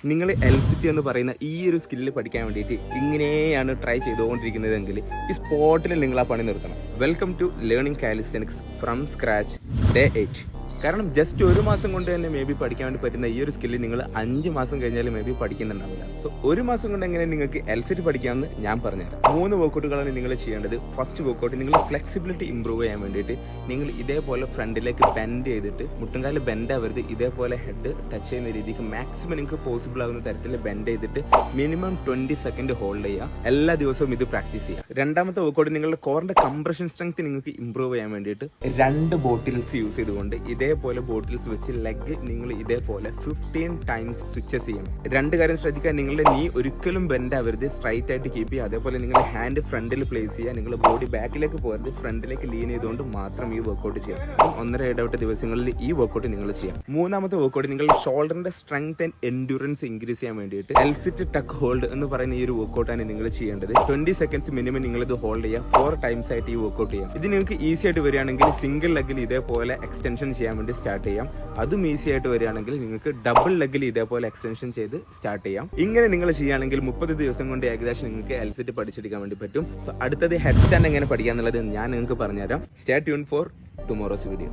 നിങ്ങൾ LCT എന്ന് പറയുന്ന ഈ ഒരു സ്കില്ല് പഠിക്കാൻ വേണ്ടിയിട്ട് ഇങ്ങനെയാണ് ട്രൈ ചെയ്തുകൊണ്ടിരിക്കുന്നതെങ്കിൽ ഈ സ്പോട്ടിൽ നിങ്ങൾ ആ പണി നിർത്തണം. Welcome to learning calisthenics from scratch day 8. കാരണം ജസ്റ്റ് ഒരു മാസം കൊണ്ട് തന്നെ മേ ബി പഠിക്കാൻ വേണ്ടി പറ്റുന്ന ഈ ഒരു സ്കില്ല് നിങ്ങൾ 5 മാസം കഴിഞ്ഞാൽ മേ ബി പഠിക്കുന്നുണ്ടാവില്ല. സോ ഒരു മാസം കൊണ്ട് എങ്ങനെ നിങ്ങൾക്ക് LCT പഠിക്കാമെന്ന് ഞാൻ പറഞ്ഞുതരാം. 3 വർക്കൗട്ടുകളാണ് നിങ്ങൾ ചെയ്യേണ്ടത്. ഫസ്റ്റ് വർക്കൗട്ട്, നിങ്ങൾ ഫ്ലെക്സിബിലിറ്റി ഇമ്പ്രൂവ് ചെയ്യാൻ വേണ്ടിയിട്ട് നിങ്ങൾ ഇതേപോലെ ഫ്രണ്ടിലേക്ക് ബെൻഡ് ചെയ്തിട്ട്, മുട്ടുംകാല് ബെൻഡ് ആവരുത്, ഇതേപോലെ ഹെഡ് ടച്ച് ചെയ്യുന്ന രീതിക്ക് മാക്സിമം നിങ്ങൾക്ക് പോസിബിൾ ആകുന്ന തരത്തിൽ ബെൻഡ് ചെയ്തിട്ട് മിനിമം 20 സെക്കൻഡ് ഹോൾഡ് ചെയ്യുക. എല്ലാ ദിവസവും ഇത് പ്രാക്ടീസ് ചെയ്യുക. രണ്ടാമത്തെ വർക്കൗട്ട്, നിങ്ങളുടെ കോറിന്റെ കംപ്രഷൻ സ്ട്രെങ്ത് നിങ്ങൾക്ക് ഇമ്പ്രൂവ് ചെയ്യാൻ വേണ്ടിയിട്ട് 2 ബോട്ടിൽസ് യൂസ് ചെയ്തുകൊണ്ട് ഇതേപോലെ ബോട്ടിൽസ് വെച്ച് ലെഗ് നിങ്ങൾ ഇതേപോലെ 15 ടൈംസ് സ്വിച്ചസ് ചെയ്യണം. 2 കാര്യം ശ്രദ്ധിക്കുക, നിങ്ങളുടെ നീ ഒരിക്കലും ബെൻഡ് ആവരുത്, സ്ട്രൈറ്റ് ആയിട്ട് കീപ്പ് ചെയ്യുക. അതേപോലെ നിങ്ങളുടെ ഹാൻഡ് ഫ്രണ്ടിൽ പ്ലേസ് ചെയ്യുക. നിങ്ങൾ ബോഡി ബാക്കിലേക്ക് പോകരുത്, ഫ്രണ്ടിലേക്ക് ലീൻ ചെയ്തുകൊണ്ട് മാത്രം ഈ വർക്കൗട്ട് ചെയ്യാം. 1.5 ഇടവിട്ട ദിവസങ്ങളിൽ ഈ വർക്കൗട്ട് നിങ്ങൾ ചെയ്യാം. മൂന്നാമത്തെ വർക്കൗട്ട്, നിങ്ങളുടെ ഷോൾഡറിന്റെ സ്ട്രെങ്ത് ആൻഡ് എൻഡ്യൂറൻസ് ഇൻക്രീസ് ചെയ്യാൻ വേണ്ടിയിട്ട് LCT ടക്ക് ഹോൾഡ് എന്ന് പറയുന്ന ഈ ഒരു വർക്കൗട്ടാണ് നിങ്ങൾ ചെയ്യേണ്ടത്. 20 സെക്കൻഡ്സ് മിനിമം നിങ്ങൾ ഇത് ഹോൾഡ് ചെയ്യുക. 4 ടൈംസ് ആയിട്ട് ഈ വർക്കൗട്ട് ചെയ്യാം. ഇത് നിങ്ങൾക്ക് ഈസി ആയിട്ട് വരികയാണെങ്കിൽ സിംഗിൾ ലെഗിൽ ഇതേപോലെ എക്സ്റ്റൻഷൻ ചെയ്യാൻ വേണ്ടി സ്റ്റാർട്ട് ചെയ്യാം. അതും ഈസി ആയിട്ട് വരികയാണെങ്കിൽ നിങ്ങൾക്ക് ഡബിൾ ലെഗിൽ ഇതേപോലെ എക്സ്റ്റൻഷൻ ചെയ്ത് സ്റ്റാർട്ട് ചെയ്യാം. ഇങ്ങനെ നിങ്ങൾ ചെയ്യുകയാണെങ്കിൽ 30 ദിവസം കൊണ്ട് ഏകദേശം നിങ്ങൾക്ക് LCT പഠിച്ചെടുക്കാൻ വേണ്ടി പറ്റും. സോ അടുത്തത് ഹെഡ് സ്റ്റാൻഡ് എങ്ങനെ പഠിക്കാന്നുള്ളത് ഞാൻ നിങ്ങൾക്ക് പറഞ്ഞുതരാം. Stay tune four tomorrow's video.